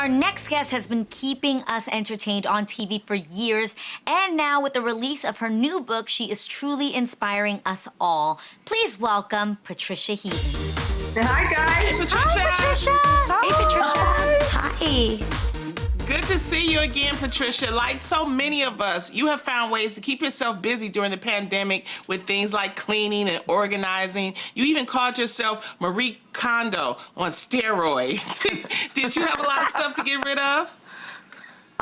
our next guest has been keeping us entertained on TV for years, and now with the release of her new book, she is truly inspiring us all. Please welcome Patricia Heaton. Hi, guys. Hey, Patricia. Hi, Patricia. Hey, Patricia. Hi. Good to see you again, Patricia. Like so many of us, you have found ways to keep yourself busy during the pandemic with things like cleaning and organizing. You even called yourself Marie Kondo on steroids. Did you have a lot of stuff to get rid of?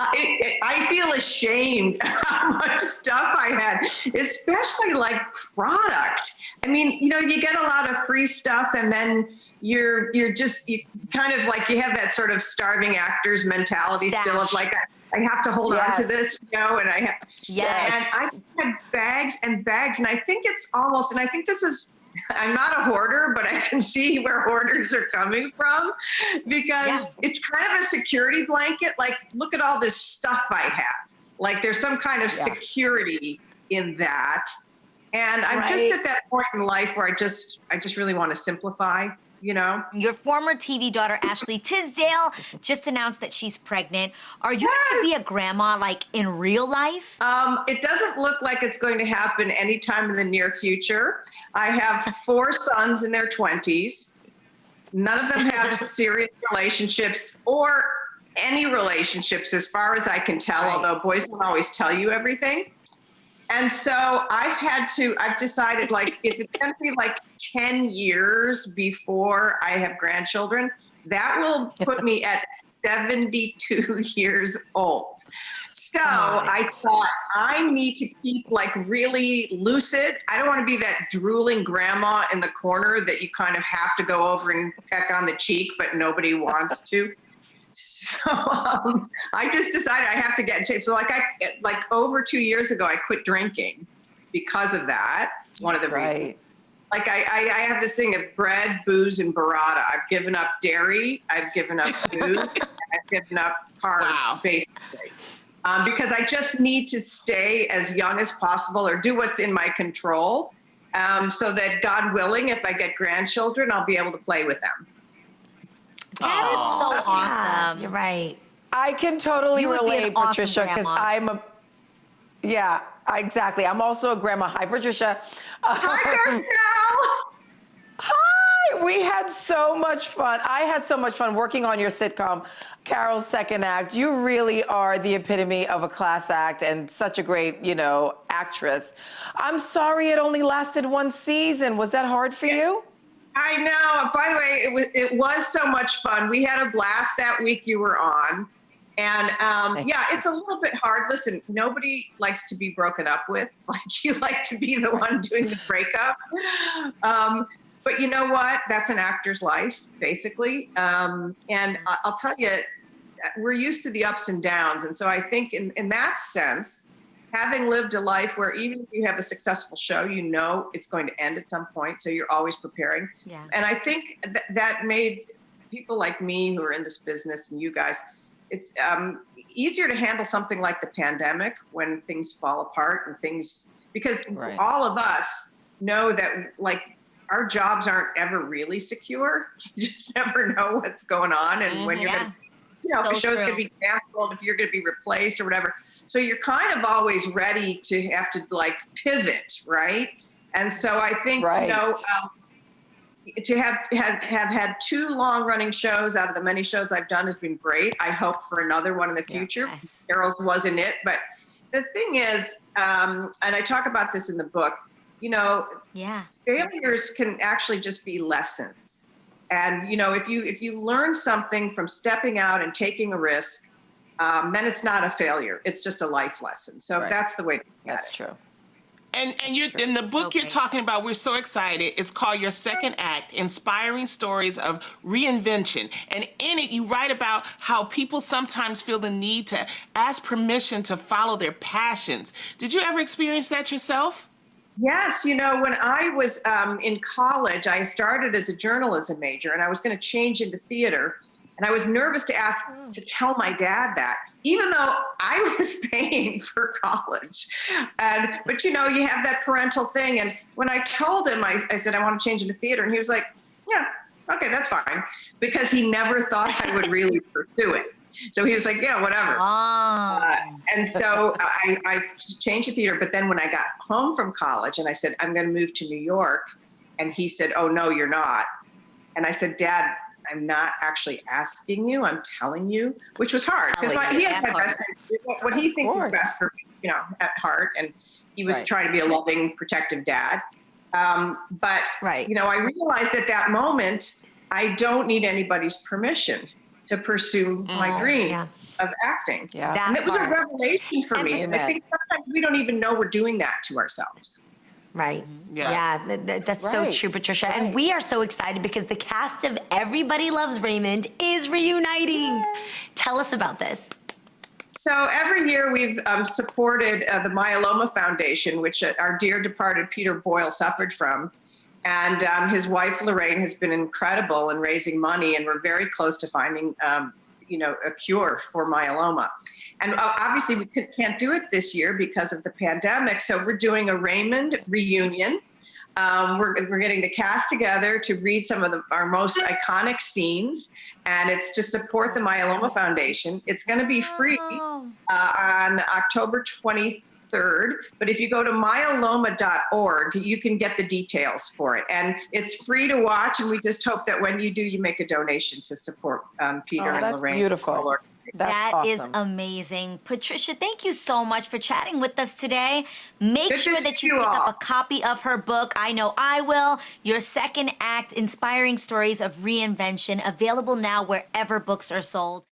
I feel ashamed how much stuff I had, especially like product. I mean, you get a lot of free stuff, and then you kind of like, you have that sort of starving actors mentality still of like, I have to hold on to this, and I have, and I had bags and bags, and I think it's almost, and I think this is, I'm not a hoarder, but I can see where hoarders are coming from, because it's kind of a security blanket. Like, look at all this stuff I have. Like, there's some kind of security in that. And I'm just at that point in life where I just really want to simplify, Your former TV daughter, Ashley Tisdale, just announced that she's pregnant. Are you going to be a grandma, like, in real life? It doesn't look like it's going to happen anytime in the near future. I have 4 sons in their 20s. None of them have serious relationships or any relationships, as far as I can tell, although boys don't always tell you everything. And so I've decided, like, if it's going to be like 10 years before I have grandchildren, that will put me at 72 years old. So I thought, I need to keep like really lucid. I don't want to be that drooling grandma in the corner that you kind of have to go over and peck on the cheek, but nobody wants to. So I just decided I have to get in shape. So like over 2 years ago, I quit drinking because of that. One of the reasons. Like I have this thing of bread, booze, and burrata. I've given up dairy. I've given up food. I've given up carbs, basically. Because I just need to stay as young as possible, or do what's in my control, so that, God willing, if I get grandchildren, I'll be able to play with them. That is so awesome. You're right. I can totally relate, Patricia, because exactly. I'm also a grandma. Hi, Patricia. Hi, Garcelle. Hi. We had so much fun. I had so much fun working on your sitcom, Carol's Second Act. You really are the epitome of a class act and such a great, actress. I'm sorry it only lasted 1 season. Was that hard for you? I know. By the way, it was so much fun. We had a blast that week you were on. And it's a little bit hard. Listen, nobody likes to be broken up with. Like, you like to be the one doing the breakup. But you know what? That's an actor's life, basically. And I'll tell you, we're used to the ups and downs. And so I think in that sense, having lived a life where even if you have a successful show, it's going to end at some point. So you're always preparing. Yeah. And I think that made people like me who are in this business, and you guys, it's easier to handle something like the pandemic when things fall apart and things, because all of us know that, like, our jobs aren't ever really secure. You just never know what's going on and when you're going to, if the show's going to be canceled, if you're going to be replaced or whatever. So you're kind of always ready to have to, like, pivot, right? And so I think, to have had 2 long-running shows out of the many shows I've done has been great. I hope for another one in the future. Yes. Carol's wasn't it, but the thing is, and I talk about this in the book, failures can actually just be lessons. And, if you learn something from stepping out and taking a risk, then it's not a failure. It's just a life lesson. So that's the way to look at it. That's true. And you're in the book you're talking about, we're so excited. It's called Your Second Act, Inspiring Stories of Reinvention. And in it, you write about how people sometimes feel the need to ask permission to follow their passions. Did you ever experience that yourself? Yes. When I was in college, I started as a journalism major, and I was going to change into theater. And I was nervous to tell my dad that, even though I was paying for college. But you have that parental thing. And when I told him, I said, I want to change into theater. And he was like, yeah, okay, that's fine. Because he never thought I would really pursue it. So he was like, yeah, whatever. Oh. And so I changed the theater. But then when I got home from college and I said, I'm going to move to New York. And he said, oh, no, you're not. And I said, Dad, I'm not actually asking you. I'm telling you, which was hard. Because he has my best, what he thinks is best for me, you know, at heart. And he was trying to be a loving, protective dad. But, you know, I realized at that moment, I don't need anybody's permission to pursue my dream of acting. Yeah. And it was a revelation for me. And I think sometimes we don't even know we're doing that to ourselves. Right. Yeah. That's so true, Patricia. And we are so excited because the cast of Everybody Loves Raymond is reuniting. Tell us about this. So every year we've supported the Myeloma Foundation, which our dear departed Peter Boyle suffered from. And his wife, Lorraine, has been incredible in raising money, and we're very close to finding, you know, a cure for myeloma. And obviously we can't do it this year because of the pandemic. So we're doing a Raymond reunion. We're getting the cast together to read some of our most iconic scenes, and it's to support the Myeloma Foundation. It's going to be free on October 23rd. But if you go to myeloma.org, you can get the details for it. And it's free to watch, and we just hope that when you do, you make a donation to support Peter and Lorraine. Beautiful. That is awesome. amazing. Patricia, thank you so much for chatting with us today. Make Good sure to that see you you pick all. up a copy of her book. I know I will. Your second act, Inspiring Stories of Reinvention, available now wherever books are sold.